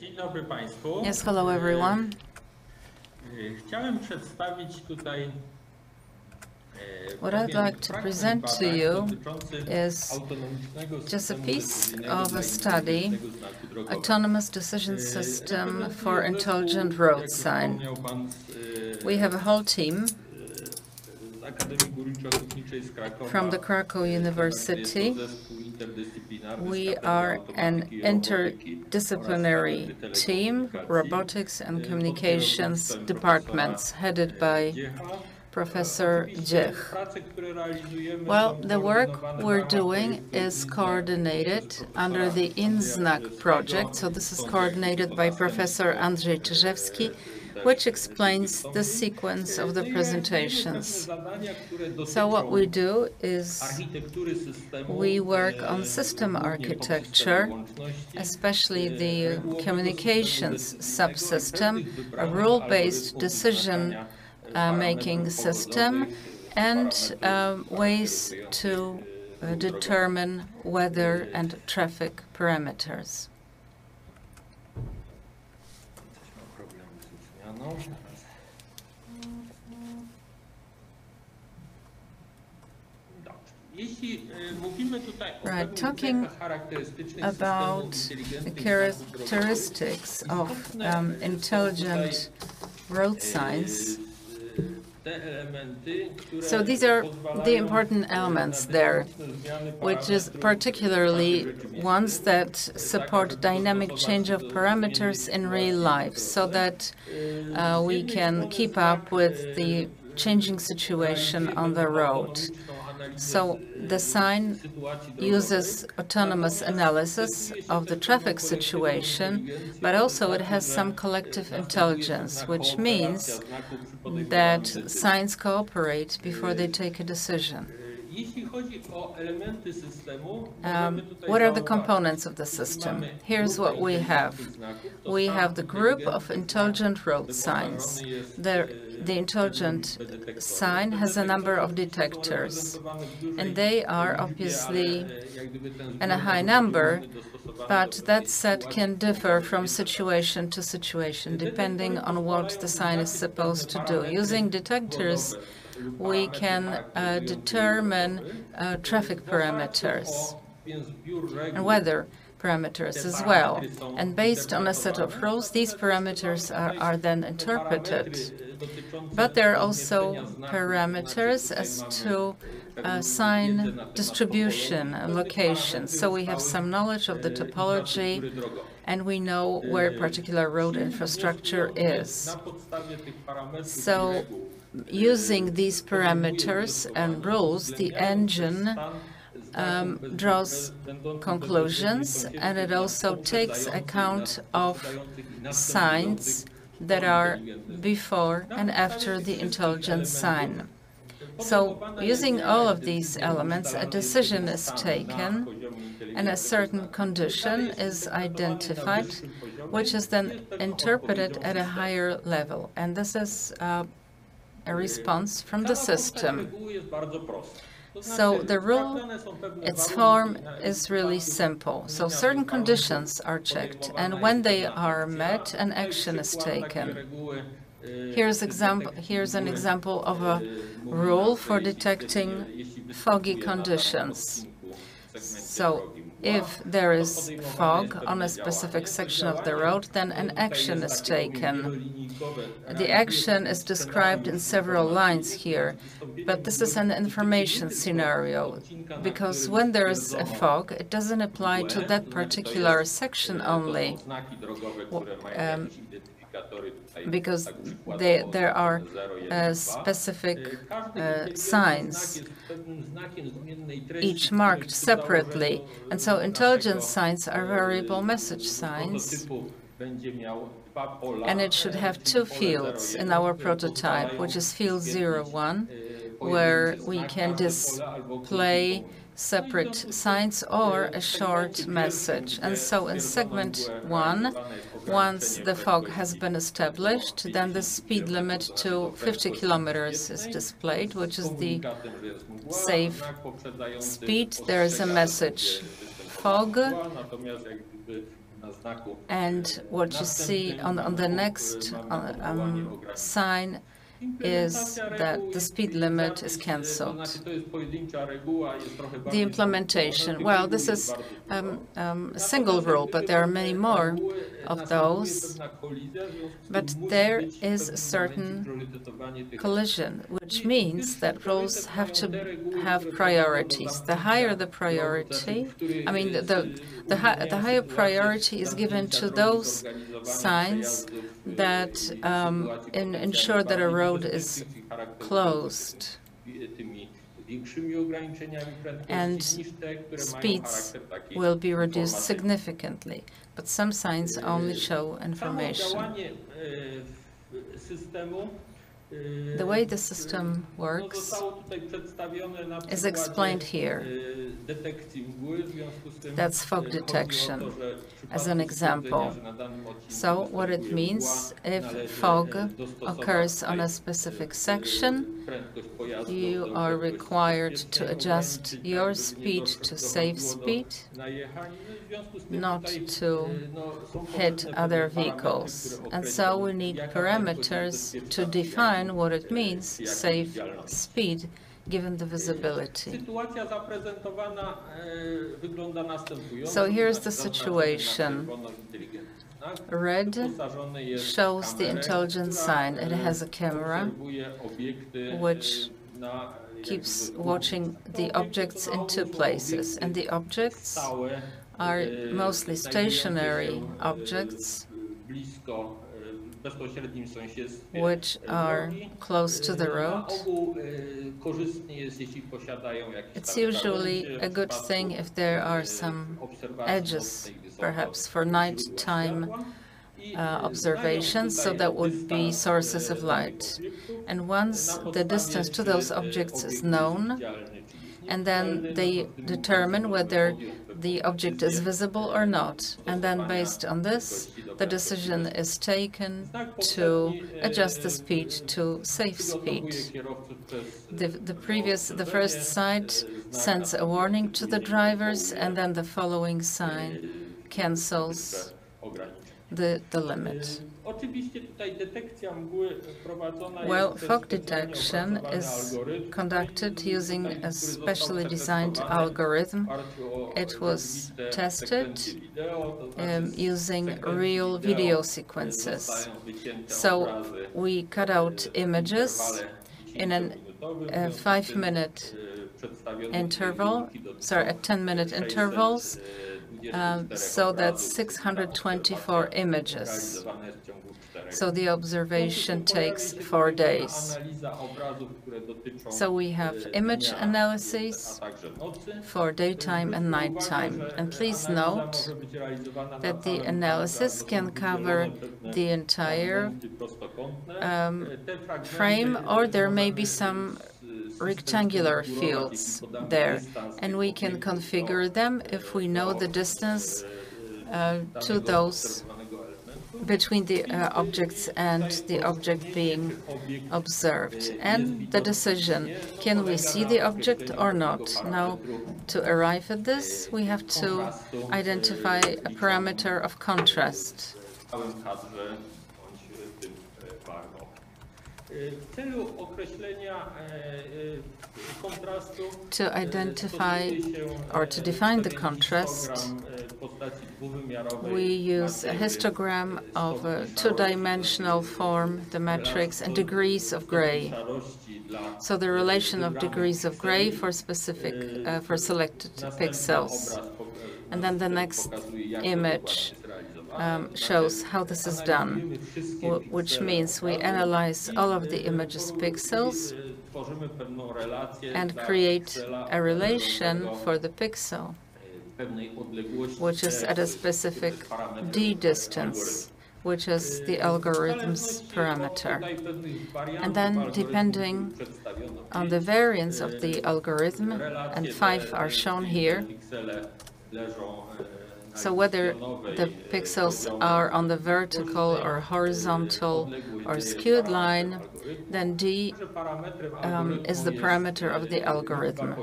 Dzień dobry Państwu. Yes, hello everyone. Chciałem przedstawić tutaj What I'd like to present to you is just a piece of a study, Autonomous Decision System for Intelligent Road Sign. We have a whole team from the Krakow University. We are an interdisciplinary team, robotics and communications departments, headed by Professor Dziech. Well, the work we're doing is coordinated under the INZNAK project, so this is coordinated by Professor Andrzej Czyżewski, which explains the sequence of the presentations. So what we do is we work on system architecture, especially the communications subsystem, a rule-based decision making system, and ways to determine weather and traffic parameters. Right, talking about the characteristics of intelligent road signs. So these are the important elements there, which is particularly ones that support dynamic change of parameters in real life, so that we can keep up with the changing situation on the road. So the sign uses autonomous analysis of the traffic situation, but also it has some collective intelligence, which means that signs cooperate before they take a decision. What are the components of the system? Here's what we have. We have the group of intelligent road signs. The intelligent sign has a number of detectors, and they are obviously in a high number, but that set can differ from situation to situation, depending on what the sign is supposed to do. Using detectors, we can determine traffic parameters and weather parameters as well. And based on a set of rules, these parameters are then interpreted. But there are also parameters as to sign distribution and location. So we have some knowledge of the topology, and we know where particular road infrastructure is. So using these parameters and rules, the engine draws conclusions, and it also takes account of signs that are before and after the intelligent sign. So using all of these elements, a decision is taken, and a certain condition is identified, which is then interpreted at a higher level. And this is a response from the system. So the rule, its form is really simple. So certain conditions are checked, and when they are met, an action is taken. Here's an example of a rule for detecting foggy conditions. So if there is fog on a specific section of the road, then an action is taken. The action is described in several lines here, but this is an information scenario, because when there is a fog, it doesn't apply to that particular section only, because there are specific signs, each marked separately. And so intelligence signs are variable message signs, and it should have two fields in our prototype, which is field 01, where we can display separate signs or a short message. And so in segment 1, once the fog has been established, then the speed limit to 50 kilometers is displayed, which is the safe speed. There is a message fog, And what you see on the next sign is that the speed limit is cancelled. The implementation, well, this is a single rule, but there are many more of those. But there is a certain collision, which means that rules have to have priorities. The higher the priority, I mean, the higher priority is given to those signs that ensure that a road is closed and speeds will be reduced significantly. But some signs only show information. The way the system works is explained here. That's fog detection as an example. So what it means, if fog occurs on a specific section, you are required to adjust your speed to safe speed, not to hit other vehicles. And so we need parameters to define what it means, safe speed, given the visibility. So here's the situation. Red shows the intelligent sign. It has a camera which keeps watching the objects in two places, and the objects are mostly stationary objects which are close to the road. It's usually a good thing if there are some edges, perhaps for nighttime observations, so that would be sources of light. And once the distance to those objects is known, and then they determine whether the object is visible or not. And then based on this, the decision is taken to adjust the speed to safe speed. The first sign sends a warning to the drivers, and then the following sign cancels the limit. Well, fog detection is conducted using a specially designed algorithm. It was tested using real video sequences. So we cut out images in a 5-minute interval, at 10-minute intervals. So that's 624 images. So the observation takes 4 days. So we have image analyses for daytime and nighttime. And please note that the analysis can cover the entire frame, or there may be some rectangular fields there, and we can configure them if we know the distance to those between the objects and the object being observed, and the decision, can we see the object or not? Now, to arrive at this, we have to identify a parameter of contrast. To identify or to define the contrast, we use a histogram of a two-dimensional form, the matrix, and degrees of gray. So the relation of degrees of gray for for selected pixels. And then the next image shows how this is done, which means we analyze all of the image's pixels and create a relation for the pixel, which is at a specific d distance, which is the algorithm's parameter. And then, depending on the variance of the algorithm, and 5 are shown here, so whether the pixels are on the vertical or horizontal or skewed line, then D is the parameter of the algorithm.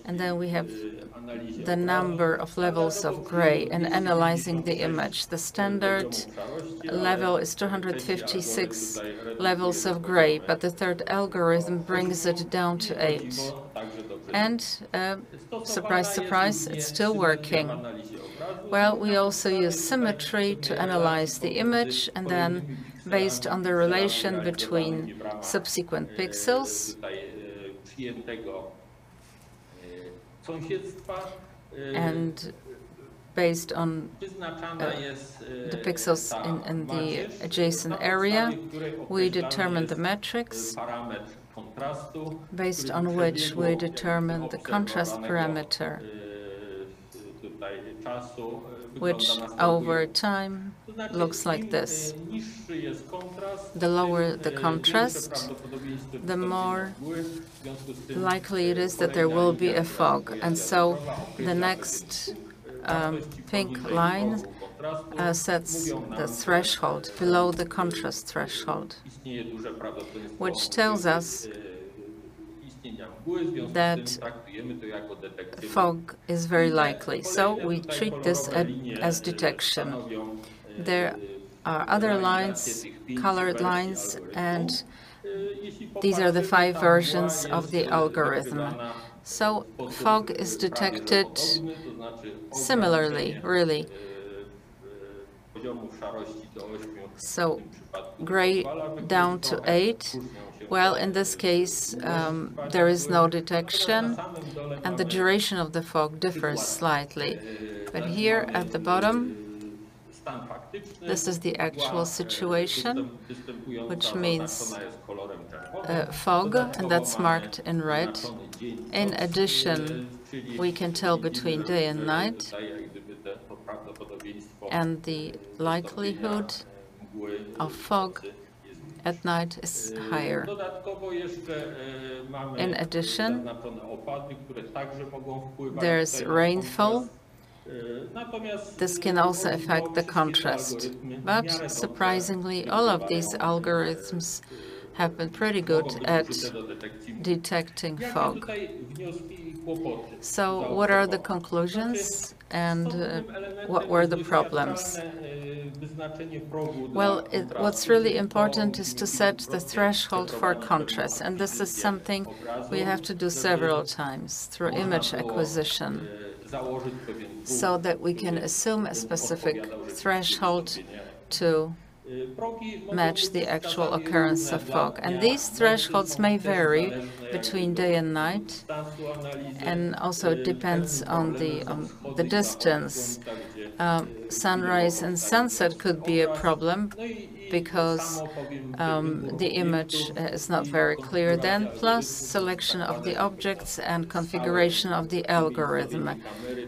And then we have the number of levels of gray and analyzing the image. The standard level is 256 levels of gray, but the third algorithm brings it down to 8. And surprise, surprise, it's still working. Well, we also use symmetry to analyze the image, and then based on the relation between subsequent pixels and based on the pixels in the adjacent area, we determine the metrics based on which we determine the contrast parameter, which over time looks like this. The lower the contrast, the more likely it is that there will be a fog. And so the next pink line sets the threshold below the contrast threshold, which tells us that fog is very likely. So we treat this as detection. There are other lines, colored lines, and these are the 5 versions of the algorithm. So fog is detected similarly, really. So gray down to 8. Well, in this case, there is no detection, and the duration of the fog differs slightly. But here at the bottom, this is the actual situation, which means fog, and that's marked in red. In addition, we can tell between day and night, and the likelihood of fog at night is higher. In addition, there's rainfall. This can also affect the contrast. But surprisingly, all of these algorithms have been pretty good at detecting fog. So what are the conclusions and what were the problems? Well, what's really important is to set the threshold for contrast, and this is something we have to do several times through image acquisition, so that we can assume a specific threshold to match the actual occurrence of fog. And these thresholds may vary between day and night, and also it depends on the distance. Sunrise and sunset could be a problem because the image is not very clear then, plus selection of the objects and configuration of the algorithm,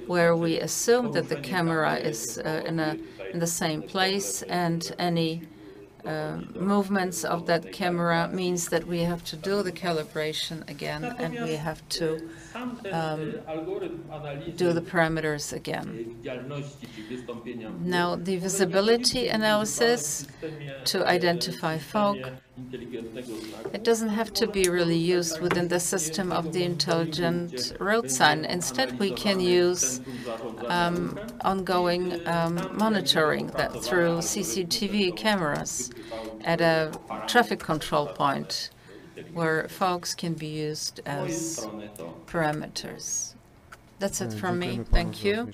where we assume that the camera is in the same place, and any movements of that camera means that we have to do the calibration again, and we have to do the parameters again. Now, the visibility analysis to identify fog, it doesn't have to be really used within the system of the intelligent road sign. Instead, we can use ongoing monitoring that through CCTV cameras at a traffic control point, where fogs can be used as parameters. That's it from me. Thank you.